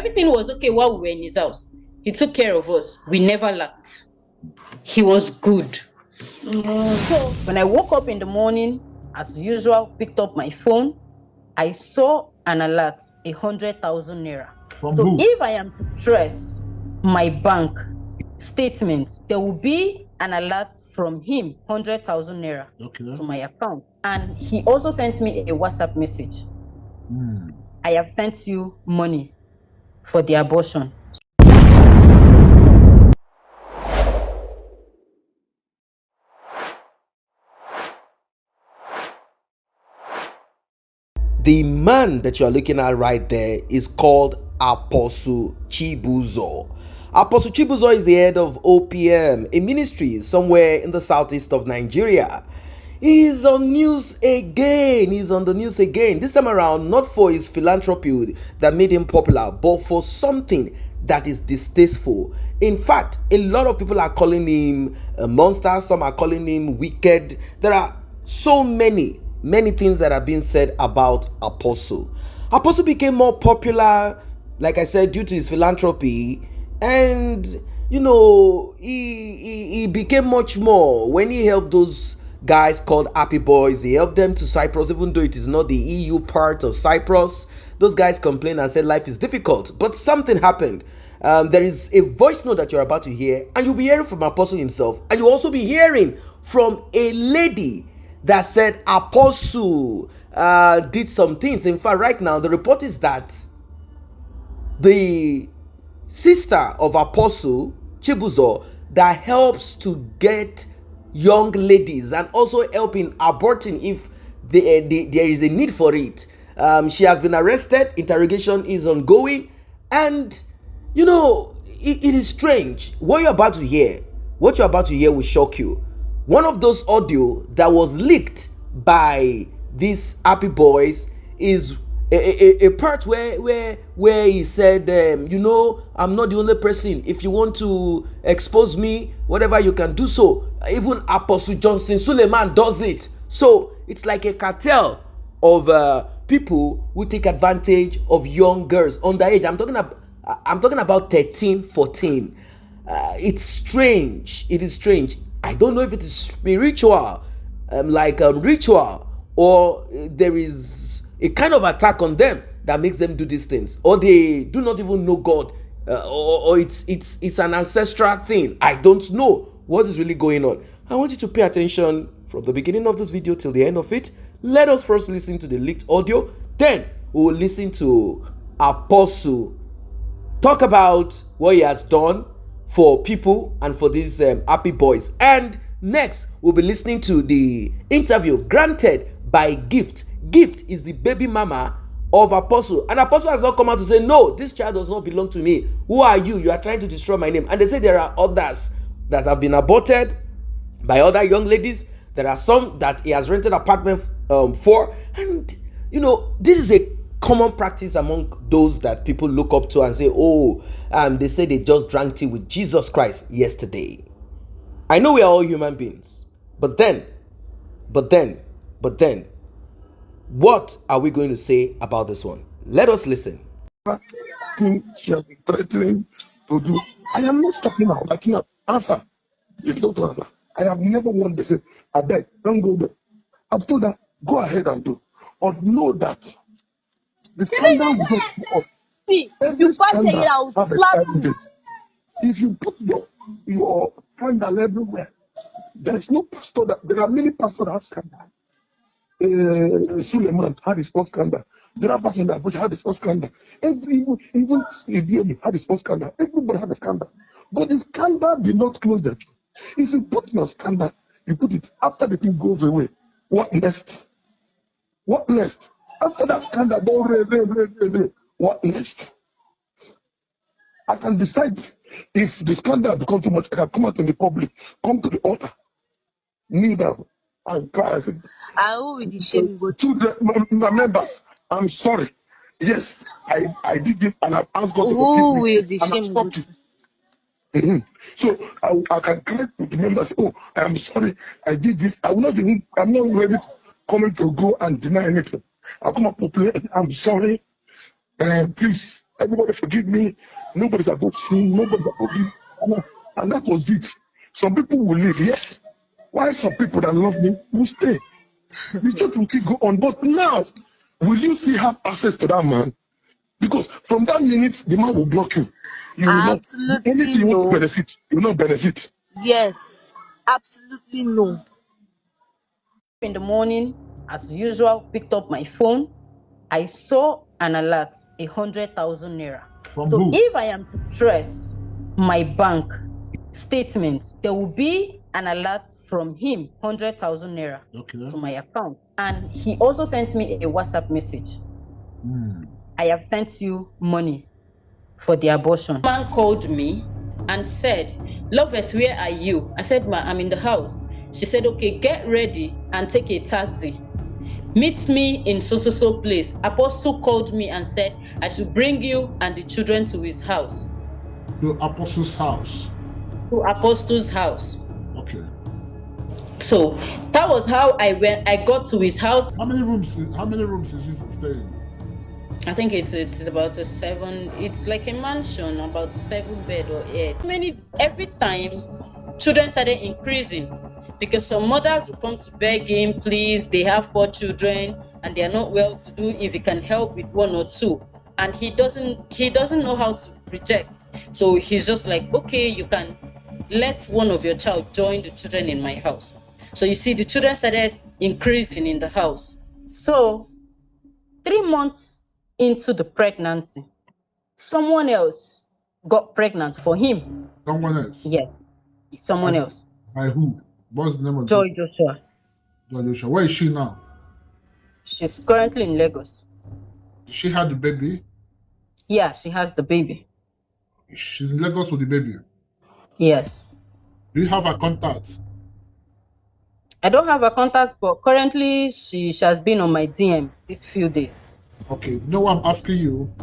Everything was okay while we were in his house. He took care of us. We never lacked. He was good. So when I woke up in the morning, as usual, picked up my phone, I saw an alert, 100,000 naira. From so who? if I am to trace my bank statement, there will be an alert from him, 100,000 naira to my account. And he also sent me a WhatsApp message. I have sent you money for the abortion. The man that you are looking at right there is called Apostle Chibuzor. Apostle Chibuzor is the head of OPM, a ministry somewhere in the southeast of Nigeria. He's on news again. He's on the news again. This time around, not for his philanthropy that made him popular, but for something that is distasteful. In fact, a lot of people are calling him a monster. Some are calling him wicked. There are so many things that are being said about Apostle. Apostle became more popular, like I said, due to his philanthropy, and he became much more when he helped those guys called Happy Boys. He helped them to Cyprus, even though it is not the EU part of Cyprus. Those guys complained and said life is difficult, but something happened. There is a voice note that you're about to hear, and you'll be hearing from Apostle himself, and you'll also be hearing from a lady that said Apostle did some things. In fact, right now, the report is that the sister of Apostle Chibuzor that helps to get young ladies and also helping aborting if there is a need for it. She has been arrested. Interrogation is ongoing, and it is strange. What you're about to hear will shock you. One of those audio that was leaked by these Happy Boys is a part where he said, I'm not the only person. If you want to expose me, whatever, you can do so. Even Apostle Johnson Suleiman does it. So it's like a cartel of people who take advantage of young girls underage. I'm talking about 13, 14. It's strange. It is strange. I don't know if it is spiritual, ritual, or there is a kind of attack on them that makes them do these things, or they do not even know God, or it's an ancestral thing. I don't know what is really going on. I want you to pay attention from the beginning of this video till the end of it. Let us first listen to the leaked audio, then we will listen to Apostle talk about what he has done for people and for these Happy Boys. And next, we'll be listening to the interview granted by Gift. Gift is the baby mama of Apostle. And Apostle has not come out to say, no, this child does not belong to me. Who are you? You are trying to destroy my name. And they say there are others that have been aborted by other young ladies. There are some that he has rented apartment for. And, this is a common practice among those that people look up to and say, they say they just drank tea with Jesus Christ yesterday. I know we are all human beings, but then, what are we going to say about this one? Let us listen. She has been threatening to do. I am not stopping now. I cannot answer. If you don't answer, I have never wanted to say, I beg, don't go there. I've told her, go ahead and do. Or know that the scandal will go off. Every scandal have a time date. If you put your scandal everywhere, there is no pastor that there are many pastors that have scandal. Suleiman had his own scandal. There are pastors that had his own scandal. Even Steve had his own scandal. Everybody had a scandal. But the scandal did not close the door. If you put your scandal, you put it after the thing goes away. What next? What next? After that scandal, what next? I can decide if the scandal becomes too much. I can come out in the public, come to the altar, kneel down, and cry. I said, who will the shame go to my members, I'm sorry. Yes, I did this and I've asked God to forgive me. Who will the shame go to? So I can cry to the members, I am sorry, I did this. I'm not ready to come to go and deny anything. I'll come up to play, I'm sorry, please, Everybody forgive me. Nobody's about sin. Nobody's about this. And that was it. Some people will leave, yes. Why some people that love me will stay? The church will still go on. But now, will you still have access to that man? Because from that minute, the man will block you. You will not. Absolutely Anything you want to no. benefit, you will not benefit. Yes, absolutely no. In the morning, as usual, picked up my phone. I saw an alert, 100,000 naira. So who? if I am to trace my bank statement, there will be an alert from him, 100,000 naira to my account. And he also sent me a WhatsApp message. I have sent you money for the abortion. The man called me and said, Lovett, where are you? I said, Ma, I'm in the house. She said, okay, get ready and take a taxi. Meet me in so place. Apostle called me and said I should bring you and the children to his house. To Apostle's house? To Apostle's house. Okay. So that was how I got to his house. How many rooms is he staying? I think it's about a 7. It's like a mansion, about 7 bed or 8. Every time children started increasing, because some mothers will come to beg him, please, they have 4 children and they are not well to do, if he can help with 1 or 2. And he doesn't know how to reject. So he's just like, okay, you can let one of your child join the children in my house. So you see, the children started increasing in the house. So 3 months into the pregnancy, someone else got pregnant for him. Someone else? Yes, someone else. By who? What's the name of Joy Joshua. Joy Joshua. Where is she now? She's currently in Lagos. Did she have the baby? Yeah, she has the baby. She's in Lagos with the baby? Yes. Do you have her contact? I don't have her contact, but currently she has been on my DM these few days. Okay, you know what I'm asking you?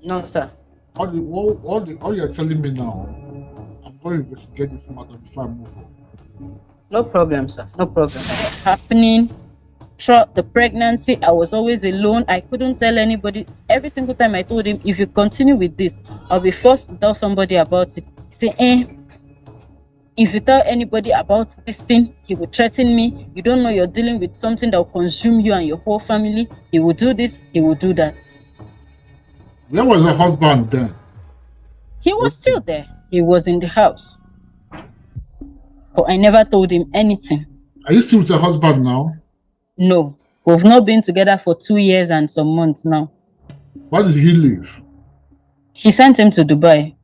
No, sir. All you're telling me now, I'm going to investigate this matter before I move on. No problem, sir. No problem. Happening throughout the pregnancy, I was always alone. I couldn't tell anybody. Every single time I told him, if you continue with this, I'll be forced to tell somebody about it. He said, if you tell anybody about this thing, he will threaten me. You don't know you're dealing with something that will consume you and your whole family. He will do this, he will do that. Where was the husband then? He was still there. He was in the house. But I never told him anything. Are you still with your husband now? No. We've not been together for 2 years and some months now. Why did he leave? He sent him to Dubai.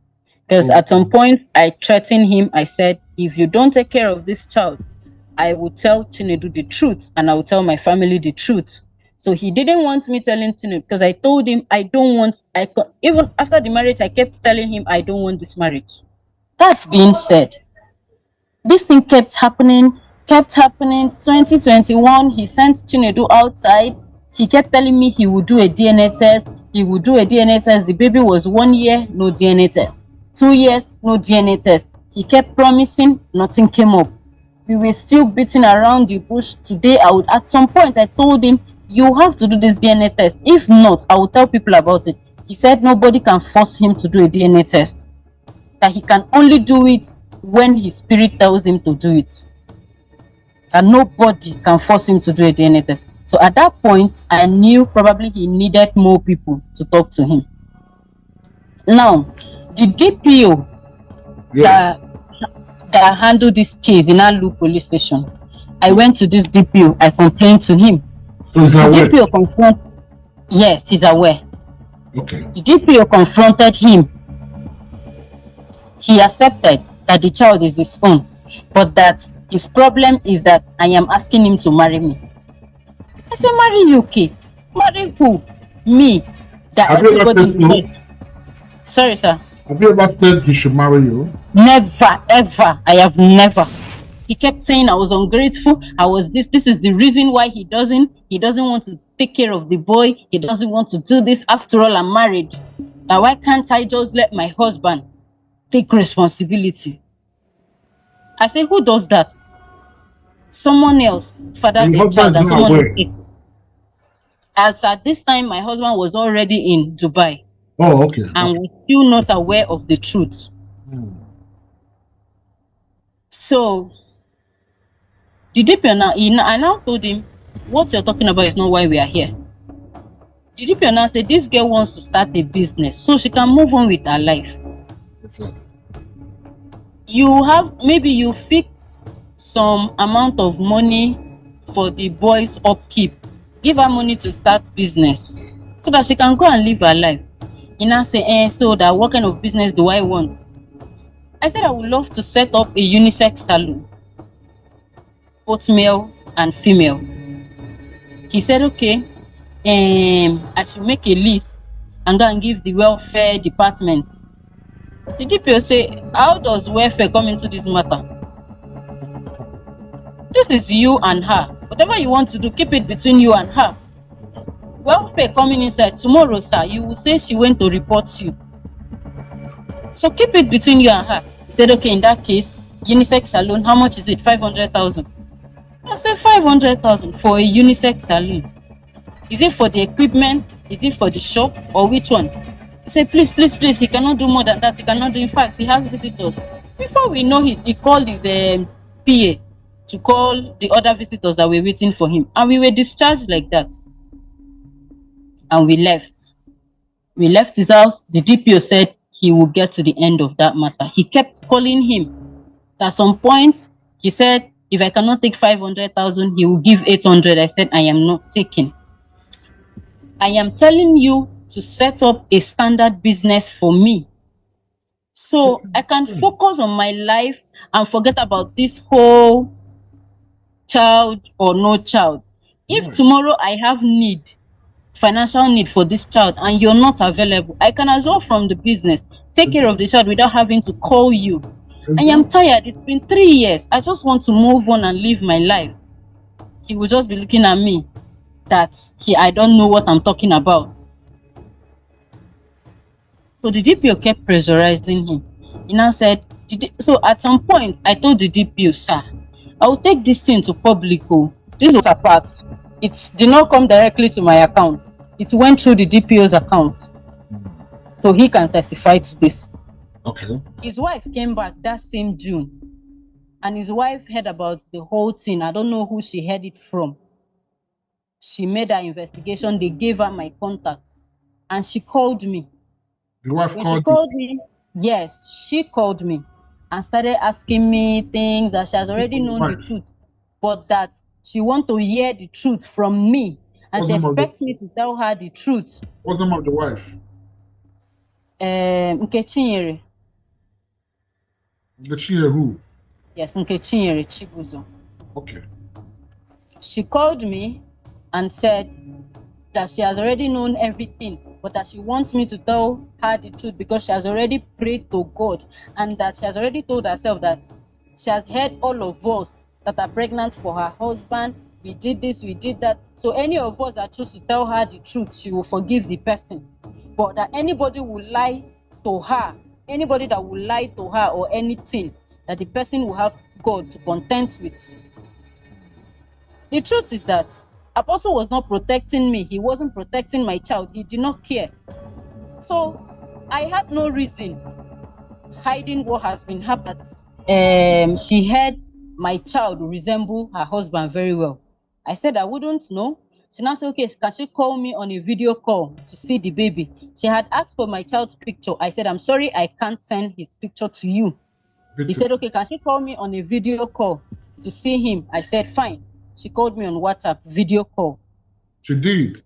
Because at some point, I threatened him. I said, if you don't take care of this child, I will tell Chinedu the truth and I will tell my family the truth. So he didn't want me telling Chinedu because I told him I don't want, even after the marriage, I kept telling him I don't want this marriage. That being said, this thing kept happening. 2021, he sent Chinedu outside. He kept telling me he would do a DNA test. He would do a DNA test. The baby was 1 year, no DNA test. 2 years, no DNA test. He kept promising, nothing came up. We were still beating around the bush. Today, at some point, I told him, you have to do this DNA test. If not, I will tell people about it. He said nobody can force him to do a DNA test. That he can only do it when his spirit tells him to do it. And nobody can force him to do a DNA test. So at that point, I knew probably he needed more people to talk to him. Now, the DPO that handled this case in Alu police station, I went to this DPO, I complained to him. So he's aware? DPO confronted, yes, he's aware. Okay. The DPO confronted him. He accepted that the child is his own, but that his problem is that I am asking him to marry me. I said, marry you, Kate. Marry who? Me. That have you ever said no? Sorry, sir. Have you ever said he should marry you? Never, ever. I have never. He kept saying I was ungrateful. I was this. This is the reason why he doesn't want to take care of the boy. He doesn't want to do this. After all, I'm married. Now, why can't I just let my husband take responsibility? I say, who does that? Someone else fathered the child and someone else. As at this time, my husband was already in Dubai. Oh, okay. and was still not aware of the truth. So the DPO now, I now told him, what you're talking about is not why we are here. The DPO now said this girl wants to start a business so she can move on with her life. Exactly. Maybe you fix some amount of money for the boy's upkeep. Give her money to start business so that she can go and live her life. You now say, so that what kind of business do I want? I said I would love to set up a unisex salon, both male and female. He said, okay, I should make a list and go and give the welfare department. The DPO say, how does welfare come into this matter? This is you and her. Whatever you want to do, keep it between you and her. Welfare coming inside tomorrow, sir, you will say she went to report you. So keep it between you and her. He said, okay, in that case, unisex salon, how much is it? 500,000. I said 500,000 for a unisex salon. Is it for the equipment? Is it for the shop? Or which one? He said, please, please, please, he cannot do more than that. He cannot do. In fact, he has visitors. Before we know it, he called the PA to call the other visitors that were waiting for him. And we were discharged like that. And we left. We left his house. The DPO said he will get to the end of that matter. He kept calling him. At some point, he said, if I cannot take 500,000, he will give 800. I said, I am not taking. I am telling you to set up a standard business for me, so I can focus on my life and forget about this whole child or no child. If tomorrow I have financial need for this child, and you're not available, I can as well from the business take care of the child without having to call you. I am tired. It's been 3 years. I just want to move on and live my life. He will just be looking at me that I don't know what I'm talking about. So the DPO kept pressurizing him. He now said, so at some point, I told the DPO, sir, I will take this thing to public. This was apart. It did not come directly to my account. It went through the DPO's account. So he can testify to this. Okay. His wife came back that same June. And his wife heard about the whole thing. I don't know who she heard it from. She made her investigation. They gave her my contact. And she called me. The wife when called she called me, yes, she called me and started asking me things that she has already known the truth, but that she wants to hear the truth from me, and she expects me to tell her the truth. What's the name of the wife? Nkechinyere. Nkechinyere who? Yes, Nkechinyere Chibuzor. Okay. She called me and said that she has already known everything, but that she wants me to tell her the truth because she has already prayed to God, and that she has already told herself that she has heard all of us that are pregnant for her husband. We did this, we did that. So any of us that choose to tell her the truth, she will forgive the person. But that anybody will lie to her, anybody that will lie to her or anything, that the person will have God to contend with. The truth is that Apostle was not protecting me. He wasn't protecting my child. He did not care. So I had no reason hiding what has been happening. She heard my child resemble her husband very well. I said I wouldn't know. She now said, okay, can she call me on a video call to see the baby? She had asked for my child's picture. I said, I'm sorry, I can't send his picture to you. He said, okay, can she call me on a video call to see him? I said, fine. She called me on WhatsApp, video call. She did?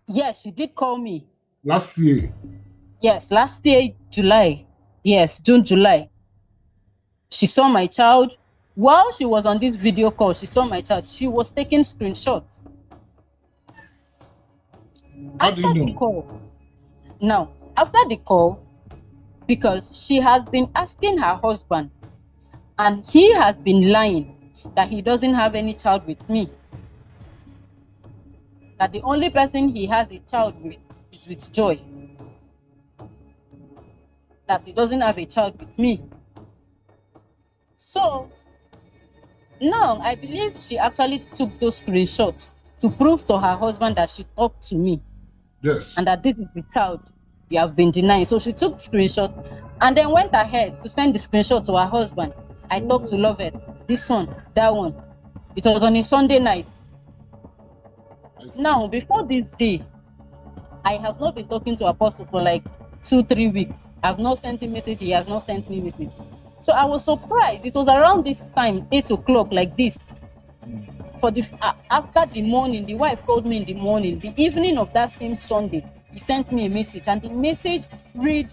Yes, she did call me. Last year? Yes, last year, July. Yes, June, July. She saw my child. While she was on this video call, she saw my child. She was taking screenshots. How do you know? The call. Now, after the call, because she has been asking her husband, and he has been lying that he doesn't have any child with me. That the only person he has a child with is with Joy. That he doesn't have a child with me. So, now I believe she actually took those screenshots to prove to her husband that she talked to me. Yes. And that this is the child. You have been denied. So she took screenshot and then went ahead to send the screenshot to her husband. I talked to Lovett, this one, that one. It was on a Sunday night. Now, before this day, I have not been talking to Apostle for like 2-3 weeks. I've not sent him message. He has not sent me message. So I was surprised. It was around this time, 8 o'clock, like this. For the after the morning, the wife called me in the morning. The evening of that same Sunday, he sent me a message, and the message read,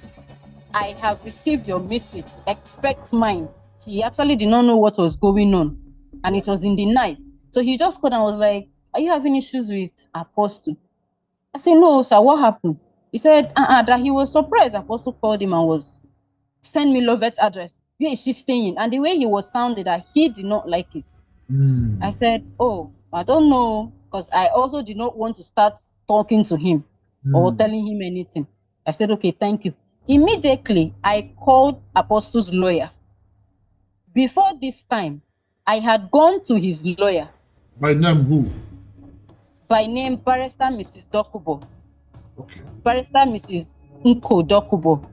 "I have received your message. Expect mine." He actually did not know what was going on, and it was in the night. So he just called and was like, "Are you having issues with Apostle?" I said, "No, sir. What happened?" He said, that he was surprised. Apostle called him and was send me Lovette's address. Where is she staying? And the way he was sounded, that he did not like it. I said, "Oh, I don't know," because I also did not want to start talking to him or telling him anything. I said, "Okay, thank you." Immediately, I called Apostle's lawyer. Before this time, I had gone to his lawyer. By name who? By name, Barrister Mrs. Dokubo. Okay. Barrister Mrs. Nko Dokubo.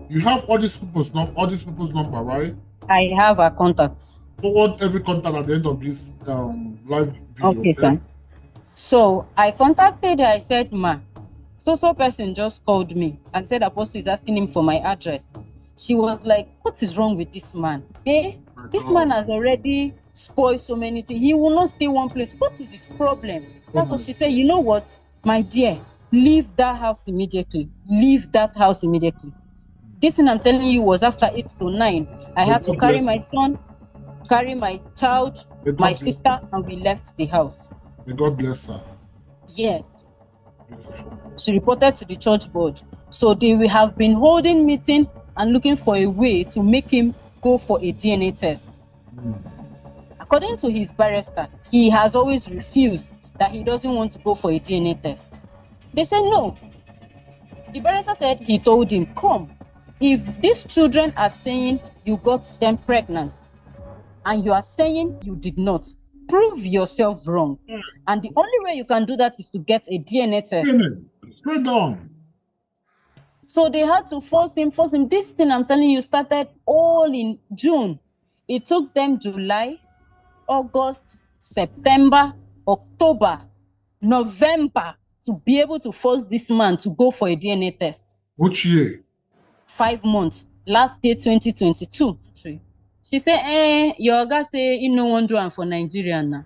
You have all these people's number, right? I have her contacts. Forward every contact at the end of this live video. Okay, sir. So I contacted her. I said, "Ma, so person just called me and said Apostle is asking him for my address." She was like, "What is wrong with this man? This man has already spoiled so many things. He will not stay one place. What is his problem?" That's what she said. "You know what, my dear, leave that house immediately. Leave that house immediately." This thing I'm telling you was after 8 to 9. I had to carry my son, carry my child, my sister, and we left the house. May God bless her. Yes. She reported to the church board. So they will have been holding meeting and looking for a way to make him go for a DNA test. According to his barrister, he has always refused, that he doesn't want to go for a DNA test. They said no. The barrister said he told him, "Come, if these children are saying you got them pregnant and you are saying you did not, prove yourself wrong. And the only way you can do that is to get a DNA test." Straight on. So they had to force him. This thing I'm telling you started all in June. It took them July, August, September, October, November to be able to force this man to go for a DNA test. Which year? 5 months. Last year, 2022. She said, your guy say you no one do am for Nigeria now.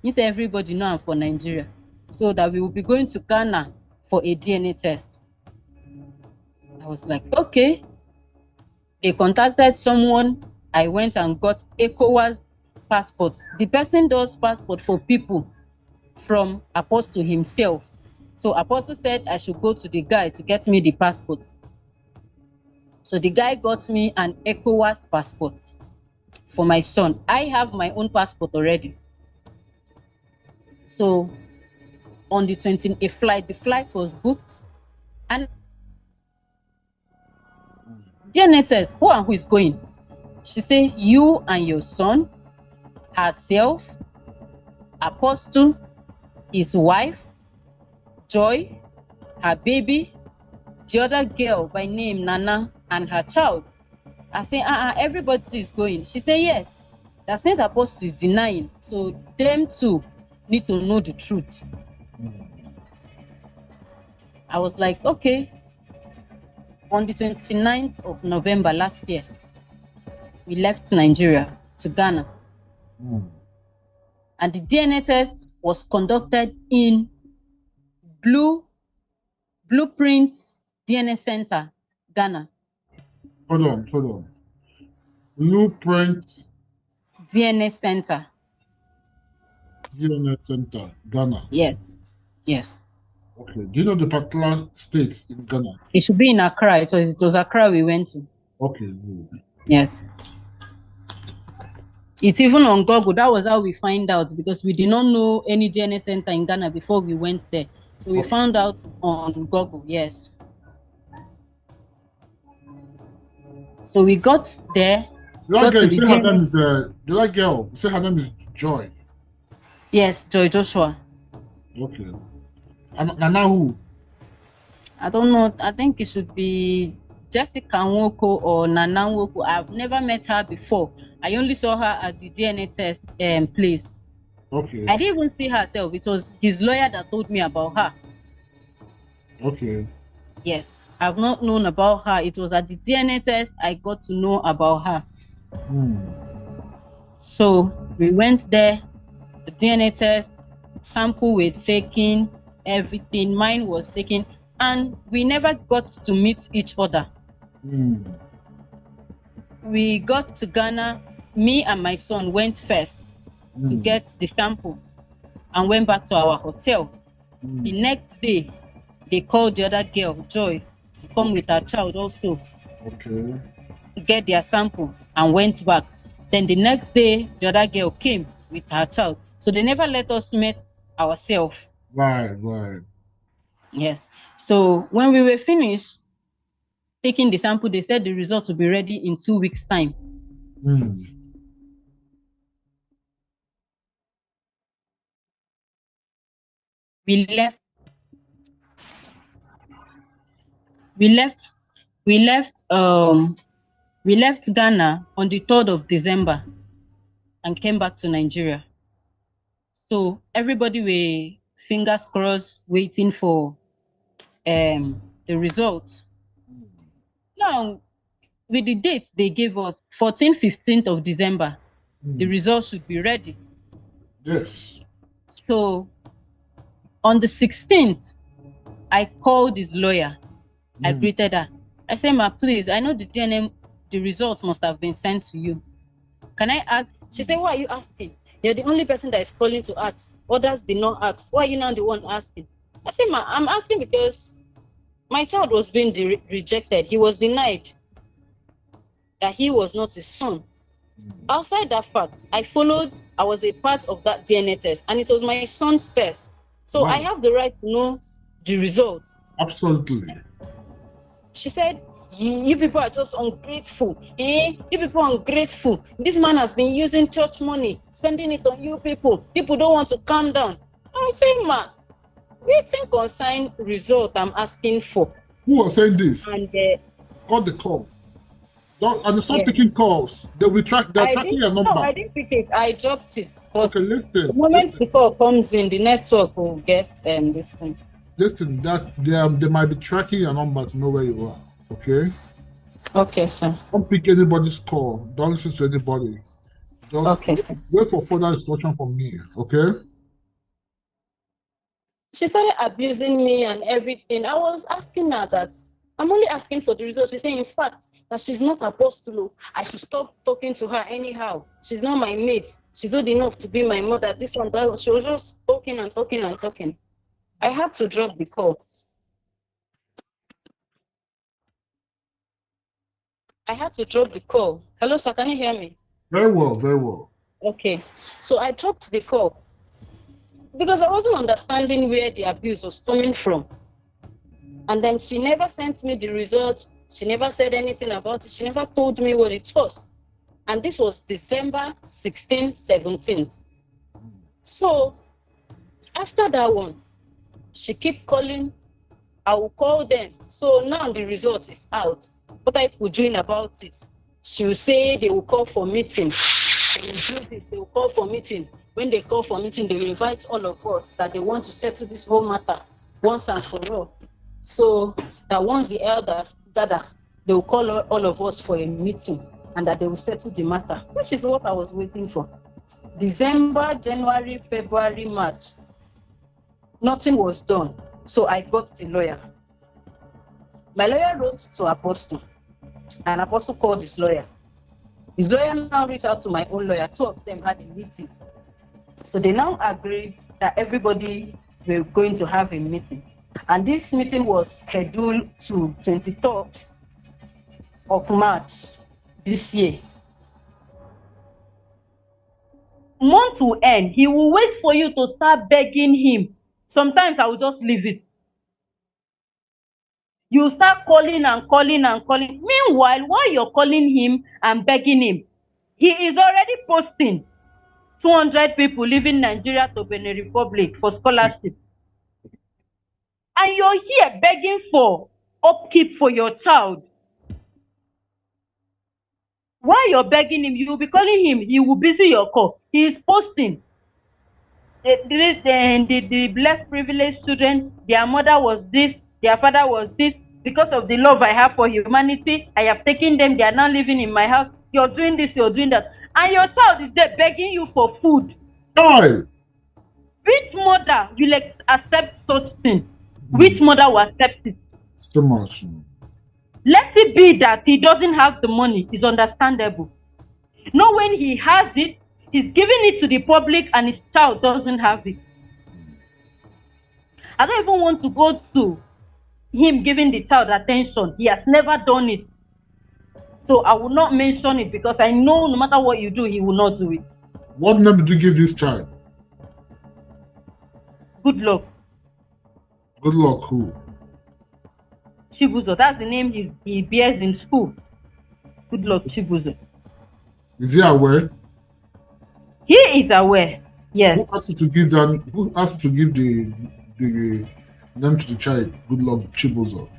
He said everybody know am for Nigeria. So that we will be going to Ghana for a DNA test. I was like, okay. They contacted someone. I went and got ECOWAS passports. The person does passport for people from Apostle himself. So Apostle said I should go to the guy to get me the passport. So the guy got me an ECOWAS passport for my son. I have my own passport already. So on the 20th, the flight was booked, and DNA test, who and who is going? She said, you and your son, herself, Apostle, his wife, Joy, her baby, the other girl by name Nana, and her child. I said, everybody is going. She said, yes. That since Apostle is denying, so them two need to know the truth. I was like, okay. On the 29th of November last year, we left Nigeria to Ghana. And the DNA test was conducted in Blueprint DNA Center, Ghana. Hold on. Blueprint DNA Center. DNA Center, Ghana. Yes. Okay. Do you know the particular states in Ghana? It should be in Accra. It was Accra we went to. Okay, good. Yes. It's even on Google. That was how we find out, because we did not know any DNA center in Ghana before we went there. So we found out on Google, yes. So we got there. The girl, say her name is Joy. Yes, Joy Joshua. Okay. And Nana who? I don't know. I think it should be Jessica Nwoko or Nana Nwoko. I've never met her before. I only saw her at the DNA test place. Okay. I didn't even see herself. It was his lawyer that told me about her. Okay. Yes, I've not known about her. It was at the DNA test I got to know about her. So we went there, the DNA test, sample were taken, everything, mine was taken, and we never got to meet each other. We got to Ghana, me and my son went first to get the sample and went back to our hotel. The next day, they called the other girl, Joy, to come with her child also. Okay. To get their sample and went back. Then the next day, the other girl came with her child. So they never let us meet ourselves. Right. Yes. So when we were finished taking the sample, they said the result will be ready in 2 weeks' time. We left. We left Ghana on the 3rd of December and came back to Nigeria. So everybody were fingers crossed waiting for the results. Now, with the date they gave us, 14th, 15th of December, the results should be ready. Yes. So on the 16th, I called his lawyer. I greeted her. I said, ma, please, I know the DNA, the results must have been sent to you. Can I ask? She said, why are you asking? You're the only person that is calling to ask. Others did not ask. Why are you now the one asking? I said, ma, I'm asking because my child was being rejected. He was denied that he was not his son. Outside that fact, I was a part of that DNA test, and it was my son's test. So I have the right to know the results. Absolutely. She said, you people are just ungrateful. You people are ungrateful. This man has been using church money, spending it on you people. People don't want to calm down. I say, man, waiting concern result I'm asking for. Who was saying this? And got the call. And stop picking calls. They're tracking your number. No, I didn't pick it. I dropped it. But okay, listen. The moment the call comes in, the network will get this thing. Listen, they might be tracking your number to know where you are. Okay? Okay, sir. Don't pick anybody's call. Don't listen to anybody. Okay, sir. Wait for further instruction from me. Okay? She started abusing me and everything. I was asking her that I'm only asking for the results. She said, in fact, that she's not apostle. I should stop talking to her anyhow. She's not my mate. She's old enough to be my mother. This one, that one. She was just talking and talking and talking. I had to drop the call. Hello, sir, can you hear me? Very well, very well. Okay. So I dropped the call because I wasn't understanding where the abuse was coming from. And then she never sent me the results. She never said anything about it. She never told me what it was. And this was December 16th, 17th. So after that one, she kept calling. I will call them. So now the result is out. What are you doing about it? She will say they will call for meeting. They will do this. They will call for meeting. When they call for meeting, they will invite all of us that they want to settle this whole matter once and for all. So that once the elders gather, they will call all of us for a meeting and that they will settle the matter, which is what I was waiting for. December, January, February, March, nothing was done. So I got the lawyer. My lawyer wrote to Apostle, and Apostle called his lawyer. His lawyer now reached out to my own lawyer. Two of them had a meeting. So they now agreed that everybody were going to have a meeting. And this meeting was scheduled to 23rd of March this year. Month will end. He will wait for you to start begging him. Sometimes I will just leave it. You start calling and calling and calling. Meanwhile, while you're calling him and begging him, he is already posting 200 people leaving Nigeria to Benin Republic for scholarship. And you're here begging for upkeep for your child. While you're begging him, you will be calling him, he will busy your call. He is posting. The less privileged children, their mother was this, their father was this. Because of the love I have for humanity, I have taken them, they are now living in my house. You're doing this, you're doing that. And your child is there begging you for food. Hi. Which mother will accept such thing? Which mother will accept it? It's too much. Let it be that he doesn't have the money. It's understandable. Not when he has it, he's giving it to the public and his child doesn't have it. I don't even want to go to him giving the child attention. He has never done it. So I will not mention it because I know no matter what you do, he will not do it. What name did you give this child? Good luck. Good luck who? Chibuzor. That's the name he bears in school. Good luck, Chibuzor. Is he aware? He is aware. Yes. Who asked you to give that? Who asked you to give the name to the child? Good luck, Chibuzor.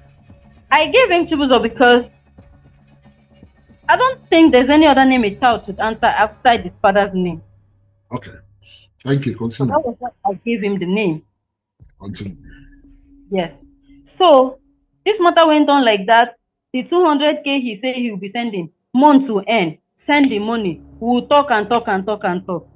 I gave him Chibuzor because I don't think there's any other name a child should answer outside his father's name. Okay. Thank you. Continue. So that was why I gave him the name. Continue. Yes. So this matter went on like that. The 200K he said he will be sending, month to end, send the money. We will talk and talk and talk and talk.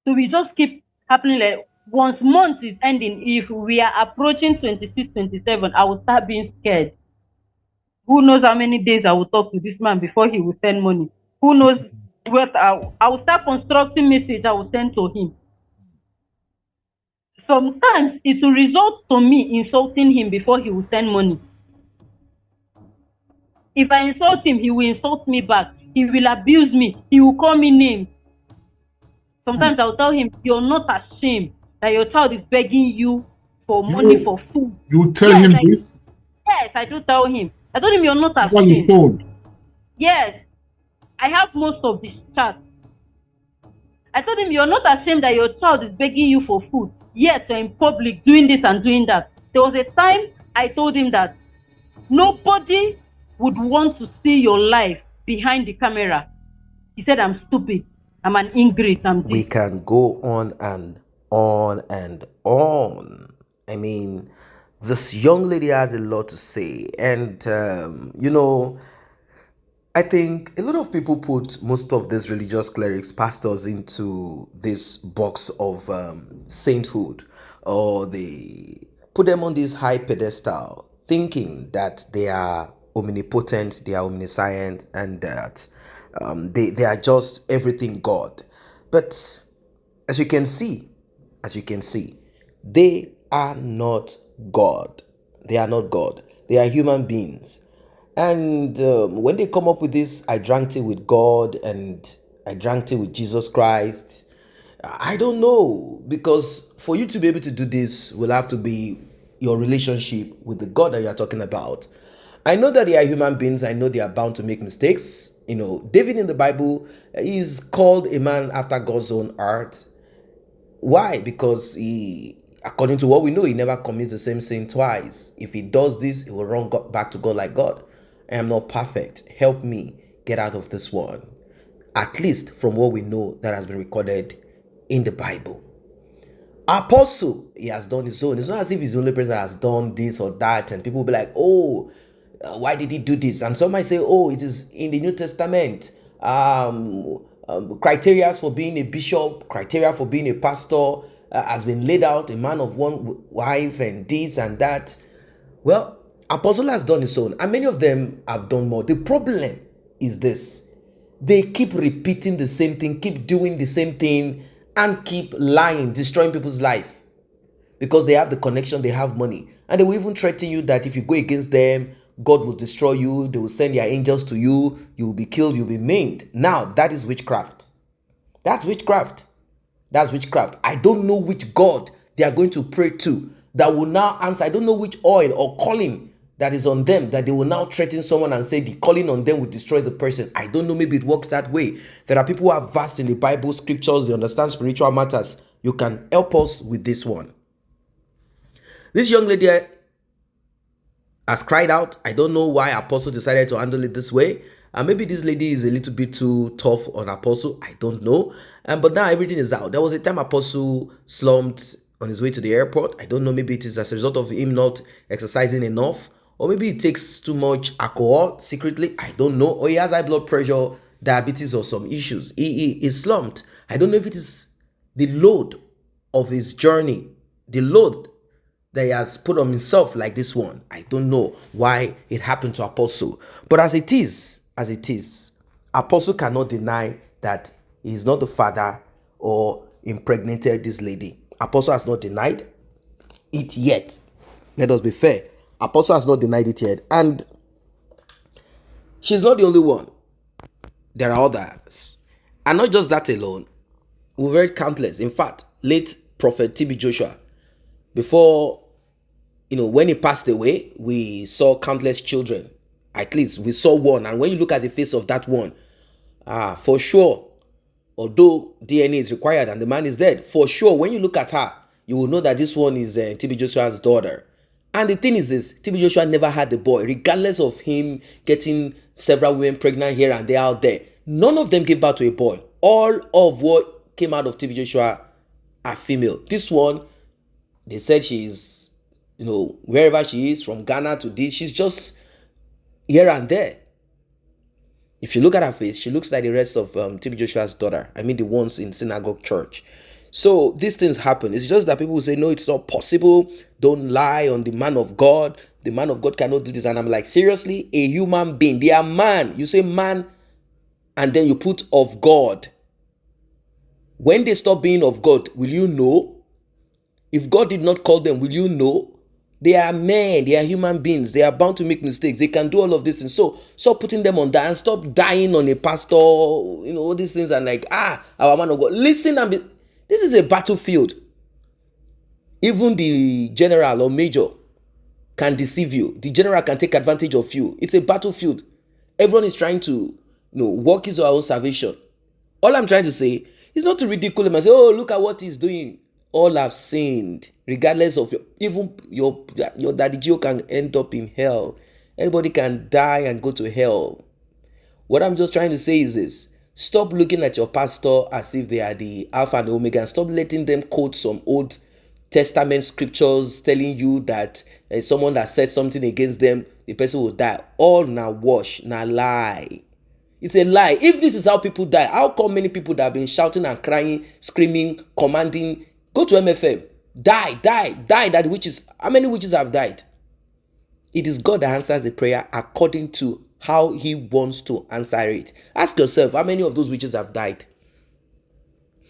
So we just keep happening like once month is ending, if we are approaching 26, 27, I will start being scared. Who knows how many days I will talk to this man before he will send money? Who knows what I will start constructing message I will send to him. Sometimes it will result to me insulting him before he will send money. If I insult him, he will insult me back. He will abuse me. He will call me names. Sometimes I will tell him, you're not ashamed that your child is begging you for money for food. You tell him this? Yes, I do tell him. I told him you're not ashamed. On the phone? Yes. I have most of the chat. I told him you're not ashamed that your child is begging you for food. Yes, you're in public doing this and doing that. There was a time I told him that nobody would want to see your life behind the camera. He said, I'm stupid. I'm an ingrate. We can go on and on and on. I mean, this young lady has a lot to say. And, you know, I think a lot of people put most of these religious clerics, pastors into this box of sainthood, or they put them on this high pedestal, thinking that they are omnipotent, they are omniscient, and that they are just everything God. But as you can see, they are not God. They are not God. They are human beings. And when they come up with this, I drank tea with God and I drank tea with Jesus Christ, I don't know, because for you to be able to do this will have to be your relationship with the God that you are talking about. I know that they are human beings. I know they are bound to make mistakes. You know, David in the Bible is called a man after God's own heart. Why? Because he, according to what we know, he never commits the same sin twice. If he does this, he will run back to God like, God, I am not perfect. Help me get out of this one. At least from what we know that has been recorded in the Bible. Apostle, he has done his own. It's not as if he's the only person that has done this or that, and people will be like, oh, why did he do this? And some might say, oh, it is in the New Testament. Criteria for being a bishop, criteria for being a pastor has been laid out, a man of one wife and this and that. Well, Apostle has done his own, and many of them have done more. The problem is this: they keep repeating the same thing, keep doing the same thing, and keep lying, destroying people's life, because they have the connection, they have money, and they will even threaten you that if you go against them, God will destroy you, they will send their angels to you, you will be killed, you'll be maimed. Now, that is witchcraft. That's witchcraft. That's witchcraft. I don't know which God they are going to pray to that will now answer. I don't know which oil or calling that is on them that they will now threaten someone and say the calling on them will destroy the person. I don't know. Maybe it works that way. There are people who are vast in the Bible, scriptures, they understand spiritual matters. You can help us with this one. This young lady has cried out. I don't know why Apostle decided to handle it this way. And maybe this lady is a little bit too tough on Apostle. I don't know. But now everything is out. There was a time Apostle slumped on his way to the airport. I don't know. Maybe it is as a result of him not exercising enough. Or maybe he takes too much alcohol secretly. I don't know. Or he has high blood pressure, diabetes, or some issues. He is slumped. I don't know if it is the load of his journey, the load that he has put on himself like this one. I don't know why it happened to Apostle. But as it is, Apostle cannot deny that he is not the father or impregnated this lady. Apostle has not denied it yet. Let us be fair. Apostle has not denied it yet. And she's not the only one. There are others. And not just that alone. We've heard countless. In fact, late Prophet TB Joshua, before, when he passed away, we saw countless children. At least we saw one. And when you look at the face of that one, for sure, although DNA is required and the man is dead, for sure, when you look at her, you will know that this one is TB Joshua's daughter. And the thing is this, TB Joshua never had a boy, regardless of him getting several women pregnant here and there out there. None of them gave birth to a boy. All of what came out of TB Joshua are female. This one, they said she's, wherever she is, from Ghana to this, she's just here and there. If you look at her face, she looks like the rest of TB Joshua's daughter. I mean, the ones in synagogue church. So these things happen. It's just that people will say, no, it's not possible. Don't lie on the man of God. The man of God cannot do this. And I'm like, seriously? A human being. They are man. You say man, and then you put of God. When they stop being of God, will you know? If God did not call them, will you know? They are men, they are human beings, they are bound to make mistakes, they can do all of this. And so stop putting them on that and stop dying on a pastor, all these things are like, our man of God. Listen, this is a battlefield. Even the general or major can deceive you. The general can take advantage of you. It's a battlefield. Everyone is trying to, work his or her own salvation. All I'm trying to say is not to ridicule him and say, oh, look at what he's doing. All have sinned, regardless of your daddy Gio can end up in hell. Anybody can die and go to hell. What I'm just trying to say is this. Stop looking at your pastor as if they are the Alpha and the Omega, and stop letting them quote some Old Testament scriptures telling you that someone that said something against them, the person will die. All na wash, na lie. It's a lie. If this is how people die, how come many people that have been shouting and crying, screaming, commanding, go to MFM, die, that witches, how many witches have died? It is God that answers the prayer according to how he wants to answer it. Ask yourself, how many of those witches have died?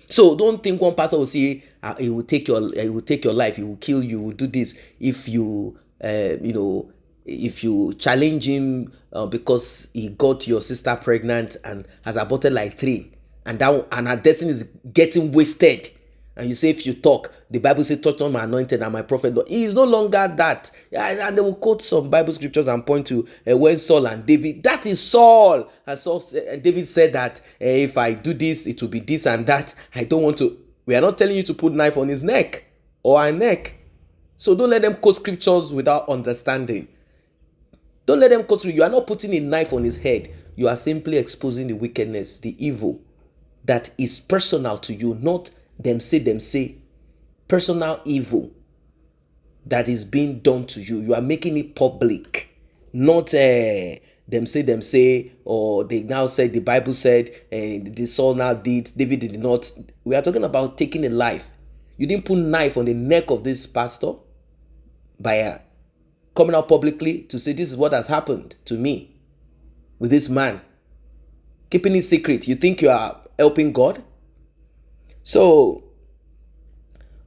So don't think one pastor will say, he will take your life, he will kill you, he will do this if you, if you challenge him because he got your sister pregnant and has aborted like 3, and her destiny is getting wasted. And you say, if you talk, the Bible says, touch on my anointed and my prophet. He is no longer that. And they will quote some Bible scriptures and point to when Saul and David, that is Saul. And David said that if I do this, it will be this and that. I don't want to. We are not telling you to put knife on his neck or her neck. So don't let them quote scriptures without understanding. Don't let them quote scripture. You are not putting a knife on his head. You are simply exposing the wickedness, the evil that is personal to you, not them say, personal evil that is being done to you. You are making it public, not them say, or they now said, the Bible said, this Saul now did, David did not. We are talking about taking a life. You didn't put a knife on the neck of this pastor by coming out publicly to say, this is what has happened to me with this man. Keeping it secret. You think you are helping God? So,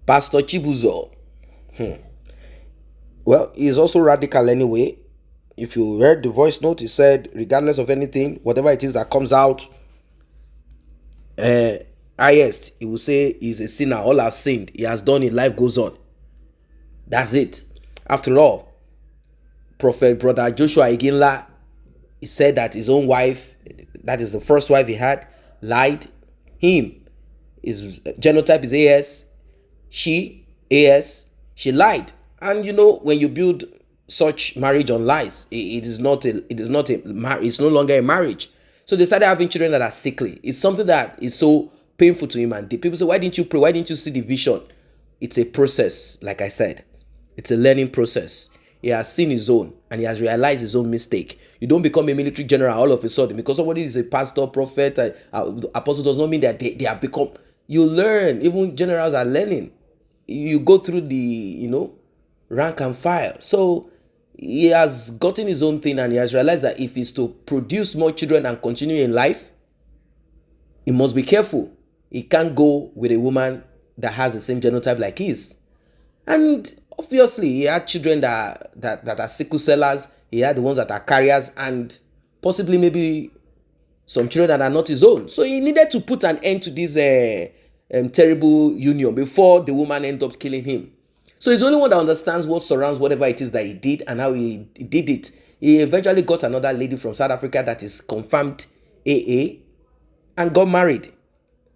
Pastor Chibuzor, well, he's also radical anyway. If you read the voice note, he said, regardless of anything, whatever it is that comes out, highest, he will say he's a sinner. All have sinned. He has done it. Life goes on. That's it. After all, Prophet Brother Joshua Iginla, he said that his own wife, that is the first wife he had, lied him. His genotype is AS. She lied. And you know, when you build such marriage on lies, it's no longer a marriage. So they started having children that are sickly. It's something that is so painful to him. And the people say, why didn't you pray? Why didn't you see the vision? It's a process, like I said. It's a learning process. He has seen his own and he has realized his own mistake. You don't become a military general all of a sudden because somebody is a pastor, prophet, apostle does not mean that they have become. You learn. Even generals are learning. You go through the, rank and file. So he has gotten his own thing and he has realized that if he's to produce more children and continue in life, he must be careful. He can't go with a woman that has the same genotype like his. And obviously, he had children that are sickle sellers. He had the ones that are carriers and possibly maybe some children that are not his own. So he needed to put an end to this terrible union before the woman ended up killing him. So he's the only one that understands what surrounds whatever it is that he did and how he did it. He eventually got another lady from South Africa that is confirmed AA and got married.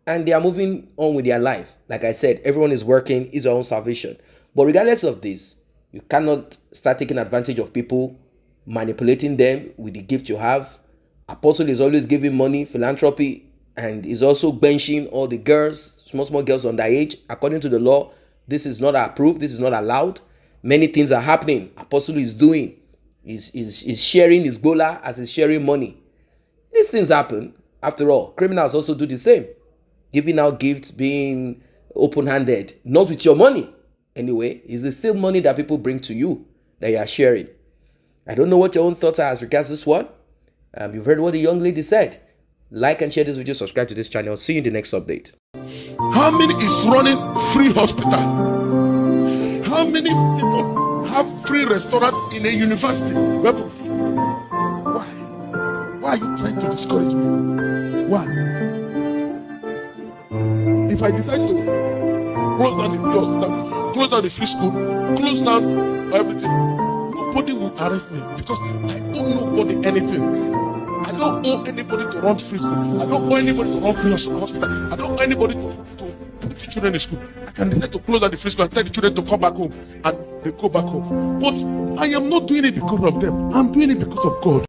And they are moving on with their life. Like I said, everyone is working, is their own salvation. But regardless of this, you cannot start taking advantage of people, manipulating them with the gift you have. Apostle is always giving money, philanthropy, and is also benching all the girls, small girls underage. According to the law, this is not approved, this is not allowed. Many things are happening. Apostle is doing, is sharing his gola as he's sharing money. These things happen. After all, criminals also do the same. Giving out gifts, being open-handed, not with your money. Anyway, it's the still money that people bring to you that you are sharing. I don't know what your own thoughts are as regards this one. You've heard what the young lady said. Like and share this video, subscribe to this channel. See you in the next update. How many is running free hospital? How many people have free restaurant in a university? Why? Why are you trying to discourage me? Why? If I decide to close down the free hospital, close down the free school, close down everything, nobody will arrest me because I owe nobody anything. I don't owe anybody to run free school. I don't owe anybody to run free hospital. I don't owe anybody to put the children in school. I can decide to close down the free school and tell the children to come back home and they go back home. But I am not doing it because of them. I'm doing it because of God.